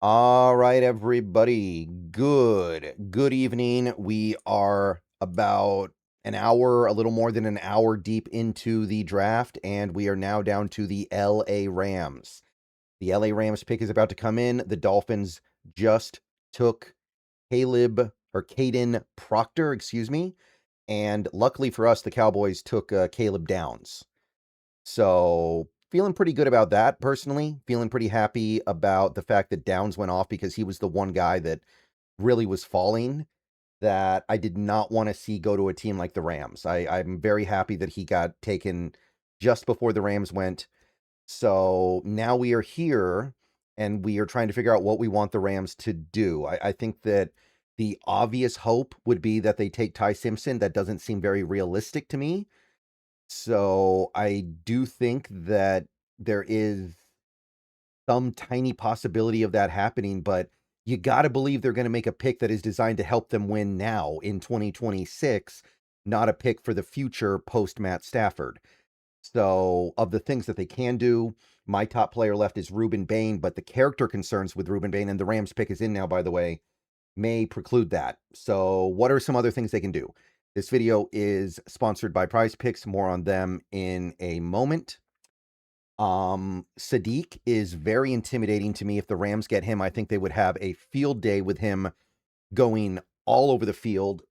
All right, everybody. Good evening. We are about an hour, a little more than an hour deep into the draft, and we are now down to the LA Rams. The LA Rams pick is about to come in. The Dolphins just took Caden Proctor, excuse me. And luckily for us, the Cowboys took Caleb Downs. So feeling pretty good about that personally. Feeling pretty happy about the fact that Downs went off because he was the one guy that really was falling that I did not want to see go to a team like the Rams. I'm very happy that he got taken just before the Rams went. So now we are here and we are trying to figure out what we want the Rams to do. I think that the obvious hope would be that they take Ty Simpson. That doesn't seem very realistic to me. So I do think that there is some tiny possibility of that happening, but you got to believe they're going to make a pick that is designed to help them win now in 2026, not a pick for the future post Matt Stafford. So, of the things that they can do, my top player left is Ruben Bain, but the character concerns with Ruben Bain, and the Rams pick is in now, by the way, may preclude that. So, what are some other things they can do? This video is sponsored by Prize Picks. More on them in a moment. Sadiq is very intimidating to me. If the Rams get him, I think they would have a field day with him going all over the field.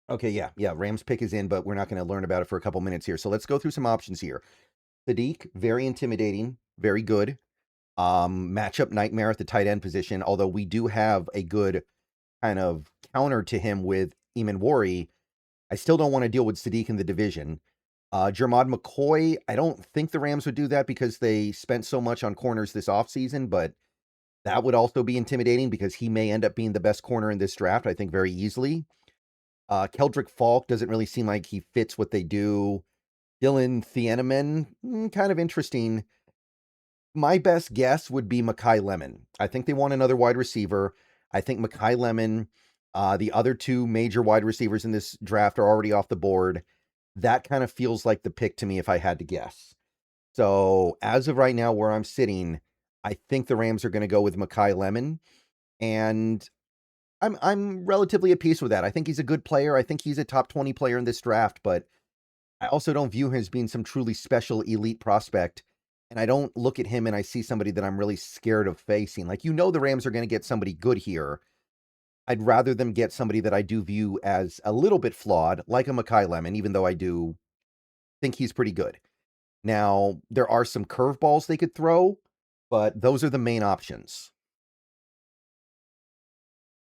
Okay, yeah, Rams pick is in, but we're not going to learn about it for a couple minutes here. So let's go through some options here. Sadiq, very intimidating, very good. Matchup nightmare at the tight end position, although we do have a good kind of counter to him with Eamon Wari. I still don't want to deal with Sadiq in the division. Jermod McCoy, I don't think the Rams would do that because they spent so much on corners this offseason, but that would also be intimidating because he may end up being the best corner in this draft, I think, very easily. Keldrick Falk doesn't really seem like he fits what they do. Dylan Thieneman, kind of interesting. My best guess would be Makai Lemon. I think they want another wide receiver. I think Makai Lemon, the other two major wide receivers in this draft are already off the board. That kind of feels like the pick to me if I had to guess. So as of right now, where I'm sitting, I think the Rams are going to go with Makai Lemon, and I'm relatively at peace with that. I think he's a good player. I think he's a top 20 player in this draft, but I also don't view him as being some truly special elite prospect. And I don't look at him and I see somebody that I'm really scared of facing. Like, the Rams are going to get somebody good here. I'd rather them get somebody that I do view as a little bit flawed, like a Makai Lemon, even though I do think he's pretty good. Now, there are some curveballs they could throw, but those are the main options.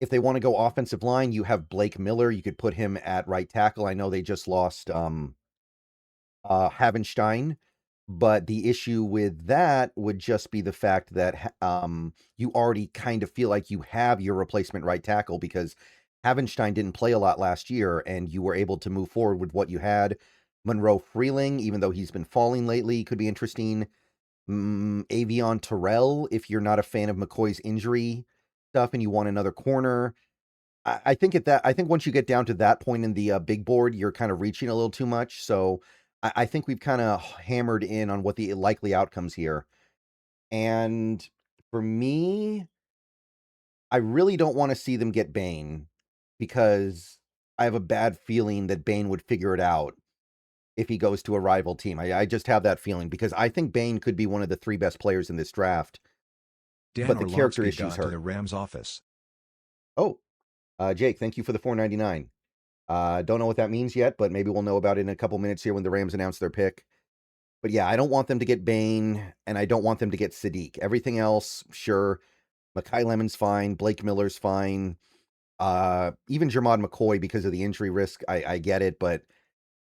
If they want to go offensive line, you have Blake Miller. You could put him at right tackle. I know they just lost Havenstein, but the issue with that would just be the fact that you already kind of feel like you have your replacement right tackle because Havenstein didn't play a lot last year, and you were able to move forward with what you had. Monroe Freeling, even though he's been falling lately, could be interesting. Avion Terrell, if you're not a fan of McCoy's injury stuff and you want another corner. I think once you get down to that point in the big board, you're kind of reaching a little too much. So I think we've kind of hammered in on what the likely outcomes here. And for me, I really don't want to see them get Bane because I have a bad feeling that Bane would figure it out if he goes to a rival team. I just have that feeling because I think Bane could be one of the three best players in this draft, Dan but the character Orlovsky issues got to hurt. the Rams office. Oh, Jake, thank you for the $4.99. Don't know what that means yet, but maybe we'll know about it in a couple minutes here when the Rams announce their pick. But yeah, I don't want them to get Bane, and I don't want them to get Sadiq. Everything else, sure. Makai Lemon's fine. Blake Miller's fine. Even Jermod McCoy, because of the injury risk, I get it. But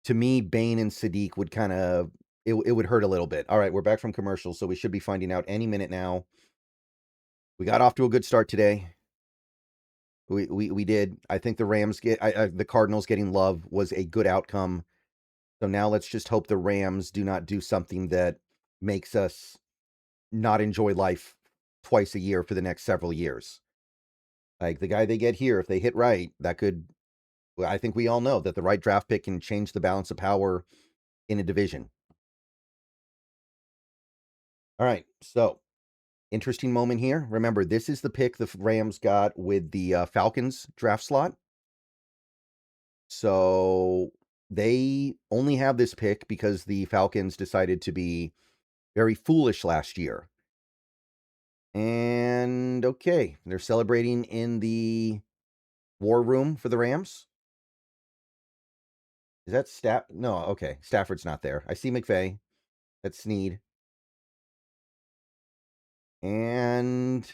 to me, Bane and Sadiq would kind of, it would hurt a little bit. All right, we're back from commercials, so we should be finding out any minute now. We got off to a good start today. We did. I think the Rams the Cardinals getting Love was a good outcome. So now let's just hope the Rams do not do something that makes us not enjoy life twice a year for the next several years. Like the guy they get here, if they hit right, that could, I think we all know that the right draft pick can change the balance of power in a division. All right. So Interesting moment here. Remember, this is the pick the Rams got with the Falcons draft slot. So they only have this pick because the Falcons decided to be very foolish last year. And okay, they're celebrating in the war room for the Rams. Is that Stafford? No, okay. Stafford's not there. I see McVay. That's Snead. And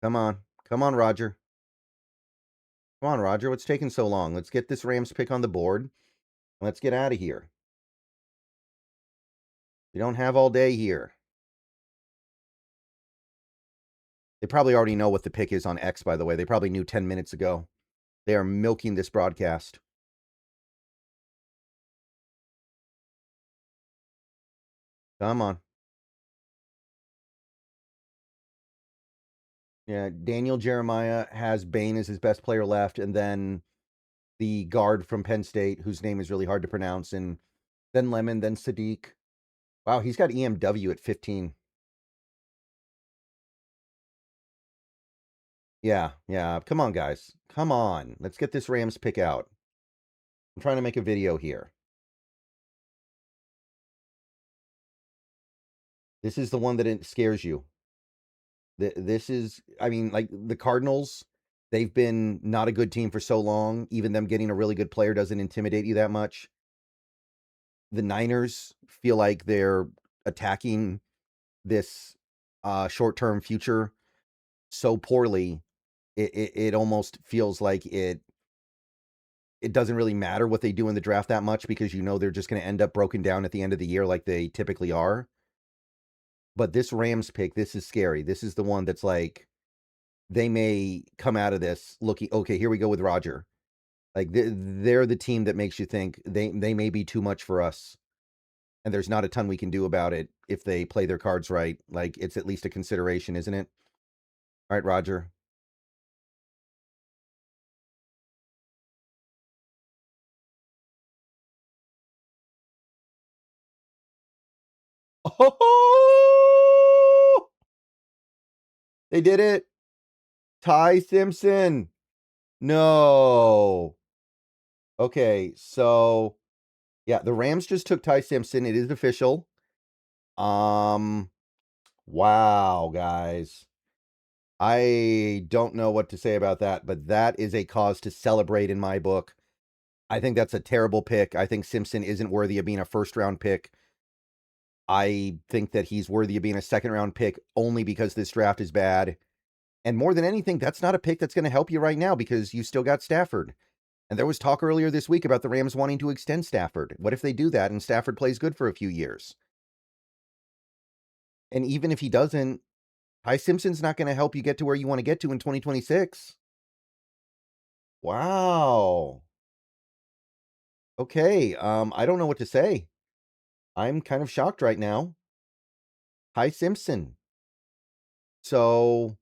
come on. Come on, Roger. Come on, Roger. What's taking so long? Let's get this Rams pick on the board. Let's get out of here. We don't have all day here. They probably already know what the pick is on X, by the way. They probably knew 10 minutes ago. They are milking this broadcast. Come on. Yeah, Daniel Jeremiah has Bain as his best player left, and then the guard from Penn State, whose name is really hard to pronounce, and then Lemon, then Sadiq. Wow, he's got EMW at 15. Yeah. Come on, guys. Come on. Let's get this Rams pick out. I'm trying to make a video here. This is the one that scares you. This is, I mean, like the Cardinals, they've been not a good team for so long. Even them getting a really good player doesn't intimidate you that much. The Niners feel like they're attacking this short-term future so poorly. It almost feels like it doesn't really matter what they do in the draft that much because you know they're just going to end up broken down at the end of the year like they typically are. But this Rams pick, this is scary. This is the one that's like, they may come out of this looking, okay, here we go with Roger. Like, they're the team that makes you think they may be too much for us. And there's not a ton we can do about it if they play their cards right. Like, it's at least a consideration, isn't it? All right, Roger. Oh! They did it. Ty Simpson. No. Okay, so yeah, the Rams just took Ty Simpson. It is official. Wow, guys. I don't know what to say about that, but that is a cause to celebrate in my book. I think that's a terrible pick. I think Simpson isn't worthy of being a first-round pick. I think that he's worthy of being a second-round pick only because this draft is bad. And more than anything, that's not a pick that's going to help you right now because you still got Stafford. And there was talk earlier this week about the Rams wanting to extend Stafford. What if they do that and Stafford plays good for a few years? And even if he doesn't, Ty Simpson's not going to help you get to where you want to get to in 2026. Wow. Okay, I don't know what to say. I'm kind of shocked right now. Ty Simpson. So,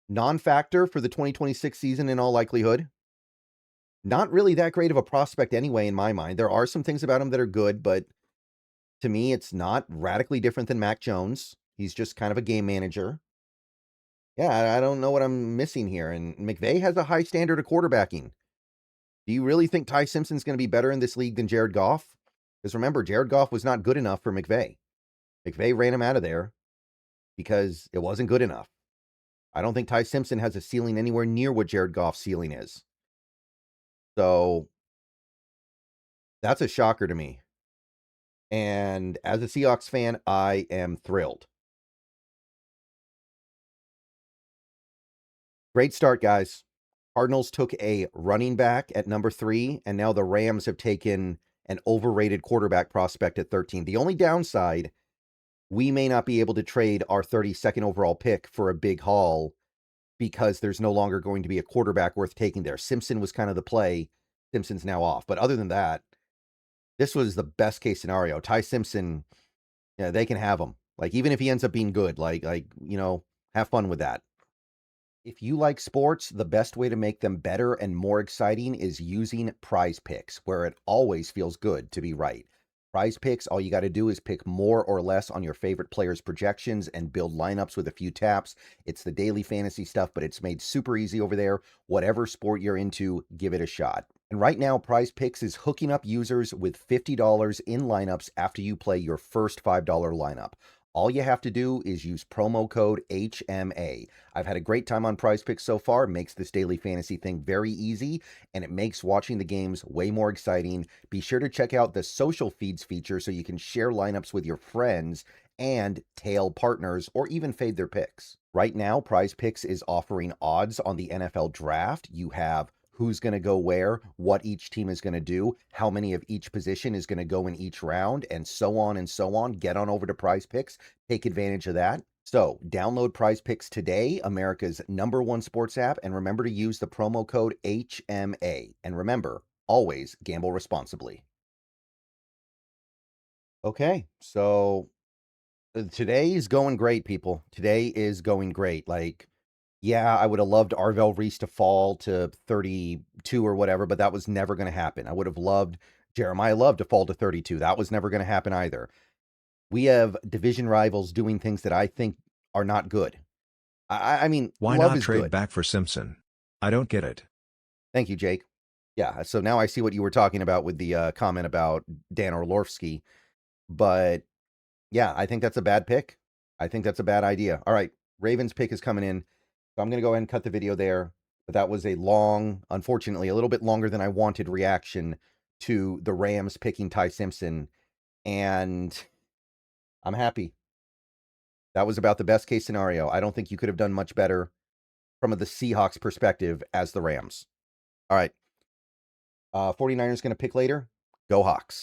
non-factor for the 2026 season in all likelihood. Not really that great of a prospect anyway, in my mind. There are some things about him that are good, but to me, it's not radically different than Mac Jones. He's just kind of a game manager. Yeah, I don't know what I'm missing here. And McVay has a high standard of quarterbacking. Do you really think Ty Simpson's going to be better in this league than Jared Goff? Because remember, Jared Goff was not good enough for McVay. McVay ran him out of there because it wasn't good enough. I don't think Ty Simpson has a ceiling anywhere near what Jared Goff's ceiling is. So that's a shocker to me. And as a Seahawks fan, I am thrilled. Great start, guys. Cardinals took a running back at number 3, and now the Rams have taken an overrated quarterback prospect at 13. The only downside, we may not be able to trade our 32nd overall pick for a big haul because there's no longer going to be a quarterback worth taking there. Simpson was kind of the play. Simpson's now off. But other than that, this was the best case scenario. Ty Simpson, yeah, they can have him. Like, even if he ends up being good, like, you know, have fun with that. If you like sports, the best way to make them better and more exciting is using Prize Picks, where it always feels good to be right. Prize Picks, all you got to do is pick more or less on your favorite players' projections and build lineups with a few taps. It's the daily fantasy stuff, but it's made super easy over there. Whatever sport you're into, give it a shot. And right now, Prize Picks is hooking up users with $50 in lineups after you play your first $5 lineup. All you have to do is use promo code HMA. I've had a great time on Prize Picks so far. It makes this daily fantasy thing very easy, and it makes watching the games way more exciting. Be sure to check out the social feeds feature so you can share lineups with your friends and tail partners or even fade their picks. Right now, Prize Picks is offering odds on the NFL draft. You have who's going to go where, what each team is going to do, how many of each position is going to go in each round, and so on and so on. Get on over to Prize Picks. Take advantage of that. So download Prize Picks today, America's #1 sports app, and remember to use the promo code HMA. And remember, always gamble responsibly. Okay, so today is going great, people. Today is going great. Like, yeah, I would have loved Arvel Reese to fall to 32 or whatever, but that was never going to happen. I would have loved Jeremiah Love to fall to 32. That was never going to happen either. We have division rivals doing things that I think are not good. I mean, Why Love not is trade good. back for Simpson? I don't get it. Thank you, Jake. Yeah, so now I see what you were talking about with the comment about Dan Orlovsky. But yeah, I think that's a bad pick. I think that's a bad idea. All right, Ravens pick is coming in. So I'm going to go ahead and cut the video there. But that was a long, unfortunately, a little bit longer than I wanted reaction to the Rams picking Ty Simpson. And I'm happy. That was about the best case scenario. I don't think you could have done much better from the Seahawks perspective as the Rams. All right. 49ers going to pick later. Go Hawks.